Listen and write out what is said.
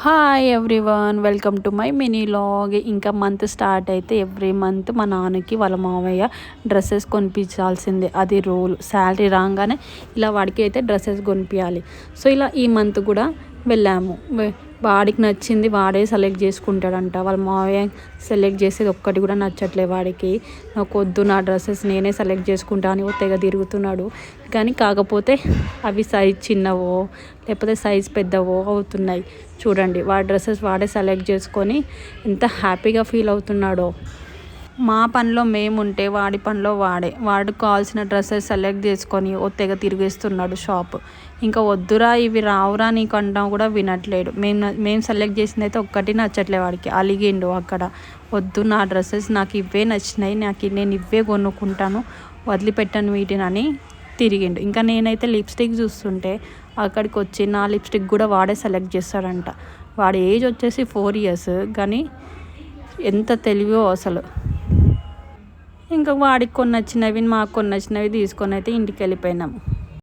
Hi everyone, welcome to my mini log. ఇంకా month start అయితే every month మా నాన్నకి వాళ్ళ మామయ్య డ్రెస్సెస్ కొనిపించాల్సిందే, అది రూల్. శాలరీ రాగానే ఇలా వాడికి అయితే డ్రెస్సెస్ కొనిపించాలి. సో ఇలా ఈ మంత్ కూడా వెళ్ళాము. వాడికి నచ్చింది వాడే సెలెక్ట్ చేసుకుంటాడంట. వాళ్ళ మావయ్య సెలెక్ట్ చేసేది ఒక్కటి కూడా నచ్చట్లేదు వాడికి. నాకు వద్దు, నా డ్రెస్సెస్ నేనే సెలెక్ట్ చేసుకుంటా అని తెగ తిరుగుతున్నాడు. కానీ కాకపోతే అవి సైజ్ చిన్నవో లేకపోతే సైజ్ పెద్దవో అవుతున్నాయి. చూడండి, వాడి డ్రెస్సెస్ వాడే సెలెక్ట్ చేసుకొని ఎంత హ్యాపీగా ఫీల్ అవుతున్నాడో. మా పనిలో మేముంటే వాడి పనిలో వాడికి కావాల్సిన డ్రెస్సెస్ సెలెక్ట్ చేసుకొని తెగ తిరిగేస్తున్నాడు షాప్. ఇంకా వద్దురా, ఇవి రావురా నీకు అంటాం కూడా వినట్లేడు. మేము సెలెక్ట్ చేసింది అయితే ఒక్కటి నచ్చట్లేదు వాడికి. అలిగిండు అక్కడ. వద్దు, నా డ్రెస్సెస్ నాకు ఇవే నచ్చినాయి, నేను ఇవే కొనుక్కుంటాను, వదిలిపెట్టాను వీటినని తిరిగిండు. ఇంకా నేనైతే లిప్స్టిక్ చూస్తుంటే అక్కడికి వచ్చి నా లిప్స్టిక్ కూడా వాడే సెలెక్ట్ చేస్తాడంట. వాడి ఏజ్ వచ్చేసి 4 years, కానీ ఎంత తెలివో అసలు. ఇంకా వాడికి కొన్ని నచ్చినవి మాకు కొన్ని నచ్చినవి తీసుకొని అయితే ఇంటికి వెళ్ళిపోయినాము.